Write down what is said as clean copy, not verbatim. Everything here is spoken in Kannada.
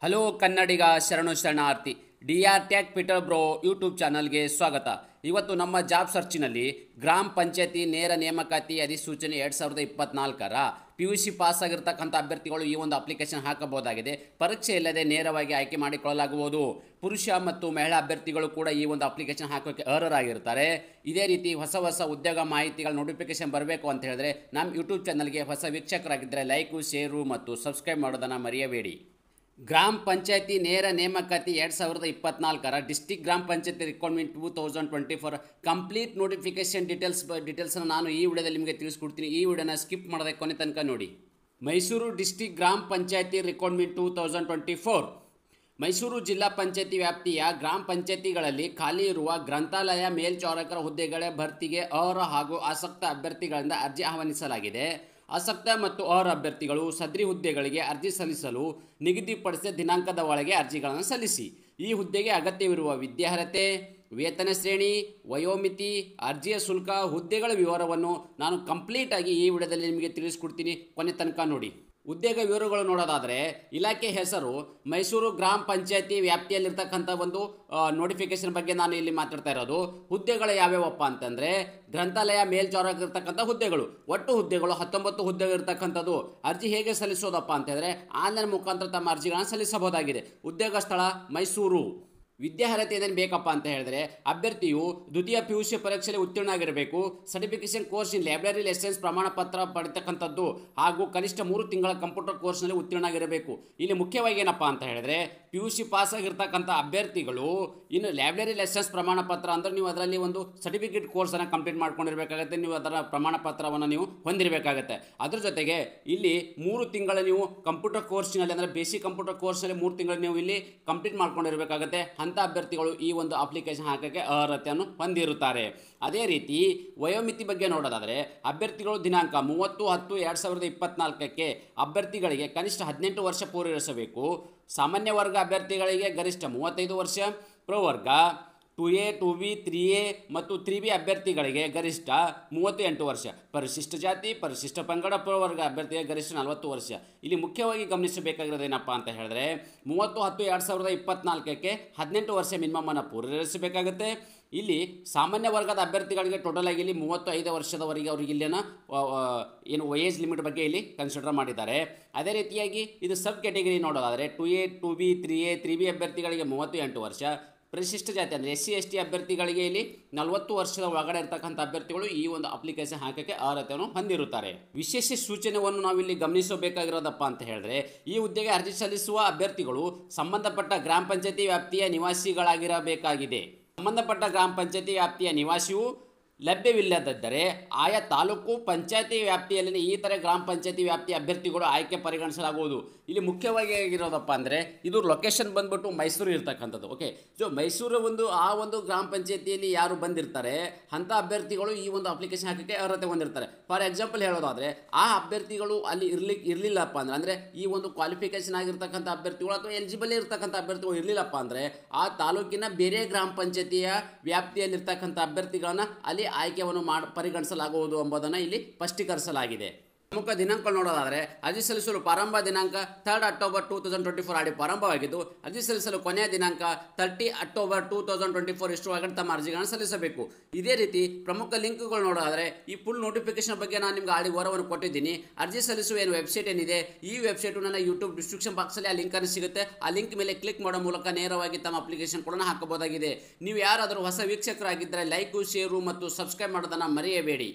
ಹಲೋ ಕನ್ನಡಿಗ ಶರಣು ಶರಣಾರ್ಥಿ. DR Tech Peter bro YouTube ಚಾನಲ್ಗೆ ಸ್ವಾಗತ. ಇವತ್ತು ನಮ್ಮ ಜಾಬ್ ಸರ್ಚಿನಲ್ಲಿ ಗ್ರಾಮ ಪಂಚಾಯತಿ ನೇರ ನೇಮಕಾತಿ ಅಧಿಸೂಚನೆ 2024ರ PUC ಪಾಸ್ ಆಗಿರ್ತಕ್ಕಂಥ ಅಭ್ಯರ್ಥಿಗಳು ಈ ಒಂದು ಅಪ್ಲಿಕೇಶನ್ ಹಾಕಬಹುದಾಗಿದೆ. ಪರೀಕ್ಷೆ ಇಲ್ಲದೆ ನೇರವಾಗಿ ಆಯ್ಕೆ ಮಾಡಿಕೊಳ್ಳಲಾಗುವುದು. ಪುರುಷ ಮತ್ತು ಮಹಿಳಾ ಅಭ್ಯರ್ಥಿಗಳು ಕೂಡ ಈ ಒಂದು ಅಪ್ಲಿಕೇಶನ್ ಹಾಕೋಕ್ಕೆ ಅರ್ಹರಾಗಿರ್ತಾರೆ. ಇದೇ ರೀತಿ ಹೊಸ ಉದ್ಯೋಗ ಮಾಹಿತಿಗಳ ನೋಟಿಫಿಕೇಶನ್ ಬರಬೇಕು ಅಂತ ಹೇಳಿದ್ರೆ ನಮ್ಮ ಯೂಟ್ಯೂಬ್ ಚಾನಲ್ಗೆ ಹೊಸ ವೀಕ್ಷಕರಾಗಿದ್ದರೆ ಲೈಕು, ಶೇರು ಮತ್ತು ಸಬ್ಸ್ಕ್ರೈಬ್ ಮಾಡೋದನ್ನು ಮರೆಯಬೇಡಿ. ಗ್ರಾಮ ಪಂಚಾಯತಿ ನೇರ ನೇಮಕಾತಿ 2024ರ ಡಿಸ್ಟಿಕ್ ಗ್ರಾಮ ಪಂಚಾಯತಿ ರಿಕ್ವೈರ್ಮೆಂಟ್ 2024 ಕಂಪ್ಲೀಟ್ ನೋಟಿಫಿಕೇಶನ್ ಡೀಟೇಲ್ಸನ್ನು ನಾನು ಈ ವಿಡಿಯೋದಲ್ಲಿ ನಿಮಗೆ ತಿಳಿಸ್ಕೊಡ್ತೀನಿ. ಈ ವಿಡಿಯೋನ ಸ್ಕಿಪ್ ಮಾಡದೆ ಕೊನೆ ತನಕ ನೋಡಿ. ಮೈಸೂರು ಡಿಸ್ಟಿಕ್ ಗ್ರಾಮ ಪಂಚಾಯತಿ ರಿಕ್ವೈರ್ಮೆಂಟ್ 2024. ಮೈಸೂರು ಜಿಲ್ಲಾ ಪಂಚಾಯತಿ ವ್ಯಾಪ್ತಿಯ ಗ್ರಾಮ ಪಂಚಾಯತಿಗಳಲ್ಲಿ ಖಾಲಿ ಇರುವ ಗ್ರಂಥಾಲಯ ಮೇಲ್ವಿಚಾರಕರ ಹುದ್ದೆಗಳ ಭರ್ತಿಗೆ ಅರ್ಹ ಹಾಗೂ ಆಸಕ್ತ ಅಭ್ಯರ್ಥಿಗಳಿಂದ ಅರ್ಜಿ ಆಹ್ವಾನಿಸಲಾಗಿದೆ. ಆಸಕ್ತ ಮತ್ತು ಅರ್ಹ ಅಭ್ಯರ್ಥಿಗಳು ಸದರಿ ಹುದ್ದೆಗಳಿಗೆ ಅರ್ಜಿ ಸಲ್ಲಿಸಲು ನಿಗದಿಪಡಿಸಿದ ದಿನಾಂಕದ ಒಳಗೆ ಅರ್ಜಿಗಳನ್ನು ಸಲ್ಲಿಸಿ. ಈ ಹುದ್ದೆಗೆ ಅಗತ್ಯವಿರುವ ವಿದ್ಯಾರ್ಹತೆ, ವೇತನ ಶ್ರೇಣಿ, ವಯೋಮಿತಿ, ಅರ್ಜಿಯ ಶುಲ್ಕ, ಹುದ್ದೆಗಳ ವಿವರವನ್ನು ನಾನು ಕಂಪ್ಲೀಟಾಗಿ ಈ ವಿಡಿಯೋದಲ್ಲಿ ನಿಮಗೆ ತಿಳಿಸ್ಕೊಡ್ತೀನಿ. ಕೊನೆ ತನಕ ನೋಡಿ. ಹುದ್ದೆಗಳ ವಿವರಗಳು ನೋಡೋದಾದರೆ ಇಲಾಖೆ ಹೆಸರು ಮೈಸೂರು ಗ್ರಾಮ ಪಂಚಾಯತಿ ವ್ಯಾಪ್ತಿಯಲ್ಲಿರ್ತಕ್ಕಂಥ ಒಂದು ನೋಟಿಫಿಕೇಶನ್ ಬಗ್ಗೆ ನಾನು ಇಲ್ಲಿ ಮಾತಾಡ್ತಾ ಇರೋದು. ಹುದ್ದೆಗಳು ಯಾವ್ಯಾವಪ್ಪ ಅಂತಂದರೆ ಗ್ರಂಥಾಲಯ ಮೇಲ್ವಿಚಾರಕರಿರ್ತಕ್ಕಂಥ ಹುದ್ದೆಗಳು. ಒಟ್ಟು ಹುದ್ದೆಗಳು 19 ಹುದ್ದೆಗಳು ಇರ್ತಕ್ಕಂಥದ್ದು. ಅರ್ಜಿ ಹೇಗೆ ಸಲ್ಲಿಸೋದಪ್ಪ ಅಂತಂದರೆ ಆನ್ಲೈನ್ ಮುಖಾಂತರ ತಮ್ಮ ಅರ್ಜಿಗಳನ್ನು ಸಲ್ಲಿಸಬಹುದಾಗಿದೆ. ಉದ್ಯೋಗ ಸ್ಥಳ ಮೈಸೂರು. ವಿದ್ಯಾರ್ಹತೆ ಏನೇನು ಬೇಕಪ್ಪ ಅಂತ ಹೇಳಿದ್ರೆ ಅಭ್ಯರ್ಥಿಯು ದ್ವಿತೀಯ PUC ಪರೀಕ್ಷೆಯಲ್ಲಿ ಉತ್ತೀರ್ಣ ಆಗಿರಬೇಕು. Certification course in library licence ಪ್ರಮಾಣ ಪತ್ರ ಪಡೆತಕ್ಕಂಥದ್ದು ಹಾಗೂ ಕನಿಷ್ಠ 3 ತಿಂಗಳ ಕಂಪ್ಯೂಟರ್ ಕೋರ್ಸ್ನಲ್ಲಿ ಉತ್ತೀರ್ಣ ಆಗಿರಬೇಕು. ಇಲ್ಲಿ ಮುಖ್ಯವಾಗಿ ಏನಪ್ಪ ಅಂತ ಹೇಳಿದ್ರೆ PUC ಪಾಸ್ ಆಗಿರ್ತಕ್ಕಂಥ ಅಭ್ಯರ್ಥಿಗಳು ಇನ್ನು ಲೈಬ್ರರಿ ಲೈಸೆನ್ಸ್ ಪ್ರಮಾಣ ಪತ್ರ ಅಂದರೆ ನೀವು ಅದರಲ್ಲಿ ಒಂದು ಸರ್ಟಿಫಿಕೇಟ್ ಕೋರ್ಸನ್ನು ಕಂಪ್ಲೀಟ್ ಮಾಡ್ಕೊಂಡಿರಬೇಕಾಗುತ್ತೆ. ನೀವು ಅದರ ಪ್ರಮಾಣ ಪತ್ರವನ್ನು ನೀವು ಹೊಂದಿರಬೇಕಾಗುತ್ತೆ. ಅದ್ರ ಜೊತೆಗೆ ಇಲ್ಲಿ 3 ತಿಂಗಳ ನೀವು ಕಂಪ್ಯೂಟರ್ ಕೋರ್ಸ್ನಲ್ಲಿ ಅಂದರೆ ಬೇಸಿಕ್ ಕಂಪ್ಯೂಟರ್ ಕೋರ್ಸ್ನಲ್ಲಿ 3 ತಿಂಗಳು ನೀವು ಇಲ್ಲಿ ಕಂಪ್ಲೀಟ್ ಮಾಡ್ಕೊಂಡಿರಬೇಕಾಗುತ್ತೆ. ಅಂಥ ಅಭ್ಯರ್ಥಿಗಳು ಈ ಒಂದು ಅಪ್ಲಿಕೇಶನ್ ಹಾಕೋಕ್ಕೆ ಅರ್ಹತೆಯನ್ನು ಹೊಂದಿರುತ್ತಾರೆ. ಅದೇ ರೀತಿ ವಯೋಮಿತಿ ಬಗ್ಗೆ ನೋಡೋದಾದರೆ ಅಭ್ಯರ್ಥಿಗಳು ದಿನಾಂಕ 30/10/2024ಕ್ಕೆ ಅಭ್ಯರ್ಥಿಗಳಿಗೆ ಕನಿಷ್ಠ 18 ವರ್ಷ ಪೂರೈಸಬೇಕು. ಸಾಮಾನ್ಯ ವರ್ಗ ಅಭ್ಯರ್ಥಿಗಳಿಗೆ ಗರಿಷ್ಠ 35 ವರ್ಷ, ಪ್ರವರ್ಗ 2A, 2B, 3A ಮತ್ತು 3B ಅಭ್ಯರ್ಥಿಗಳಿಗೆ ಗರಿಷ್ಠ 38 ವರ್ಷ, ಪರಿಶಿಷ್ಟ ಜಾತಿ, ಪರಿಶಿಷ್ಟ ಪಂಗಡ, ಪ್ರವರ್ಗ ಅಭ್ಯರ್ಥಿಗೆ ಗರಿಷ್ಠ 40 ವರ್ಷ. ಇಲ್ಲಿ ಮುಖ್ಯವಾಗಿ ಗಮನಿಸಬೇಕಾಗಿರೋದೇನಪ್ಪ ಅಂತ ಹೇಳಿದ್ರೆ 30/10/2024ಕ್ಕೆ 18 ವರ್ಷ ಮಿನಿಮಮನ್ನು ಪೂರೈಸಬೇಕಾಗುತ್ತೆ. ಇಲ್ಲಿ ಸಾಮಾನ್ಯ ವರ್ಗದ ಅಭ್ಯರ್ಥಿಗಳಿಗೆ ಟೋಟಲ್ ಆಗಿ ಇಲ್ಲಿ 35 ವರ್ಷದವರೆಗೆ ಅವರಿಗೆ ಇಲ್ಲಿನ ಏನು ಏಜ್ ಲಿಮಿಟ್ ಬಗ್ಗೆ ಇಲ್ಲಿ ಕನ್ಸಿಡರ್ ಮಾಡಿದ್ದಾರೆ. ಅದೇ ರೀತಿಯಾಗಿ ಇದು ಸಬ್ ಕ್ಯಾಟಗರಿ ನೋಡೋದಾದರೆ 2A, 2B, 3A, 3B ಅಭ್ಯರ್ಥಿಗಳಿಗೆ 38 ವರ್ಷ, ಪರಿಶಿಷ್ಟ ಜಾತಿ ಅಂದರೆ SC ST ಅಭ್ಯರ್ಥಿಗಳಿಗೆ ಇಲ್ಲಿ 40 ವರ್ಷದ ಒಳಗಡೆ ಇರತಕ್ಕಂಥ ಅಭ್ಯರ್ಥಿಗಳು ಈ ಒಂದು ಅಪ್ಲಿಕೇಶನ್ ಹಾಕೋಕ್ಕೆ ಅರ್ಹತೆಯನ್ನು ಹೊಂದಿರುತ್ತಾರೆ. ವಿಶೇಷ ಸೂಚನೆಯನ್ನು ನಾವಿಲ್ಲಿ ಗಮನಿಸಬೇಕಾಗಿರೋದಪ್ಪ ಅಂತ ಹೇಳಿದ್ರೆ ಈ ಹುದ್ದೆಗೆ ಅರ್ಜಿ ಸಲ್ಲಿಸುವ ಅಭ್ಯರ್ಥಿಗಳು ಸಂಬಂಧಪಟ್ಟ ಗ್ರಾಮ ಪಂಚಾಯತಿ ವ್ಯಾಪ್ತಿಯ ನಿವಾಸಿಗಳಾಗಿರಬೇಕಾಗಿದೆ. ಸಂಬಂಧಪಟ್ಟ ಗ್ರಾಮ ಪಂಚಾಯತಿ ವ್ಯಾಪ್ತಿಯ ನಿವಾಸಿಯು ಲಭ್ಯವಿಲ್ಲದಿದ್ದರೆ ಆಯಾ ತಾಲೂಕು ಪಂಚಾಯತಿ ವ್ಯಾಪ್ತಿಯಲ್ಲಿನ ಈ ಥರ ಗ್ರಾಮ ಪಂಚಾಯತಿ ವ್ಯಾಪ್ತಿಯ ಅಭ್ಯರ್ಥಿಗಳು ಆಯ್ಕೆ ಪರಿಗಣಿಸಲಾಗುವುದು. ಇಲ್ಲಿ ಮುಖ್ಯವಾಗಿ ಆಗಿರೋದಪ್ಪ ಅಂದರೆ ಇದು ಲೊಕೇಶನ್ ಬಂದ್ಬಿಟ್ಟು ಮೈಸೂರು ಇರ್ತಕ್ಕಂಥದ್ದು. ಓಕೆ, ಸೊ ಮೈಸೂರು ಆ ಒಂದು ಗ್ರಾಮ ಪಂಚಾಯತಿಯಲ್ಲಿ ಯಾರು ಬಂದಿರ್ತಾರೆ ಅಂಥ ಅಭ್ಯರ್ಥಿಗಳು ಈ ಒಂದು ಅಪ್ಲಿಕೇಶನ್ ಹಾಕೋಕ್ಕೆ ಅರ್ಹತೆ ಹೊಂದಿರ್ತಾರೆ. ಫಾರ್ ಎಕ್ಸಾಂಪಲ್ ಹೇಳೋದಾದರೆ ಆ ಅಭ್ಯರ್ಥಿಗಳು ಅಲ್ಲಿ ಇರಲಿಲ್ಲಪ್ಪ ಅಂದರೆ ಈ ಒಂದು ಕ್ವಾಲಿಫಿಕೇಶನ್ ಆಗಿರ್ತಕ್ಕಂಥ ಅಭ್ಯರ್ಥಿಗಳು ಅಥವಾ ಎಲಿಜಿಬಲ್ ಇರ್ತಕ್ಕಂಥ ಅಭ್ಯರ್ಥಿಗಳು ಇರಲಿಲ್ಲಪ್ಪ ಅಂದರೆ ಆ ತಾಲೂಕಿನ ಬೇರೆ ಗ್ರಾಮ ಪಂಚಾಯತಿಯ ವ್ಯಾಪ್ತಿಯಲ್ಲಿರ್ತಕ್ಕಂಥ ಅಭ್ಯರ್ಥಿಗಳನ್ನು ಅಲ್ಲಿ ಆಯ್ಕೆಯನ್ನು ಪರಿಗಣಿಸಲಾಗುವುದು ಎಂಬುದನ್ನು ಇಲ್ಲಿ ಸ್ಪಷ್ಟೀಕರಿಸಲಾಗಿದೆ. ಪ್ರಮುಖ ದಿನಾಂಕ ನೋಡೋದಾದರೆ ಅರ್ಜಿ ಸಲ್ಲಿಸಲು ಪ್ರಾರಂಭ ದಿನಾಂಕ 3 ಅಕ್ಟೋಬರ್ 2024 ಪ್ರಾರಂಭವಾಗಿದ್ದು ಅರ್ಜಿ ಸಲ್ಲಿಸಲು ಕೊನೆಯ ದಿನಾಂಕ 30 ಅಕ್ಟೋಬರ್ 2024 ಇಷ್ಟರೊಳಗಡೆ ತಮ್ಮ ಅರ್ಜಿಗಳನ್ನು ಸಲ್ಲಿಸಬೇಕು. ಇದೇ ರೀತಿ ಪ್ರಮುಖ ಲಿಂಕ್ಗಳು ನೋಡೋದಾದರೆ ಈ ಫುಲ್ ನೋಟಿಫಿಕೇಶನ್ ಬಗ್ಗೆ ನಾನು ನಿಮ್ಗೆ ವಿವರವನ್ನು ಕೊಟ್ಟಿದ್ದೀನಿ. ಅರ್ಜಿ ಸಲ್ಲಿಸುವ ಏನು ವೆಬ್ಸೈಟ್ ಏನಿದೆ ಈ ವೆಬ್ಸೈಟು ನನ್ನ ಯೂಟ್ಯೂಬ್ ಡಿಸ್ಕ್ರಿಪ್ಷನ್ ಬಾಕ್ಸಲ್ಲಿ ಆ ಲಿಂಕನ್ನು ಸಿಗುತ್ತೆ. ಆ ಲಿಂಕ್ ಮೇಲೆ ಕ್ಲಿಕ್ ಮಾಡೋ ಮೂಲಕ ನೇರವಾಗಿ ತಮ್ಮ ಅಪ್ಲಿಕೇಶನ್ ಕೂಡ ಹಾಕಬಹುದಾಗಿದೆ. ನೀವು ಯಾರಾದರೂ ಹೊಸ ವೀಕ್ಷಕರಾಗಿದ್ದರೆ ಲೈಕು, ಶೇರು ಮತ್ತು ಸಬ್ಸ್ಕ್ರೈಬ್ ಮಾಡೋದನ್ನು ಮರೆಯಬೇಡಿ.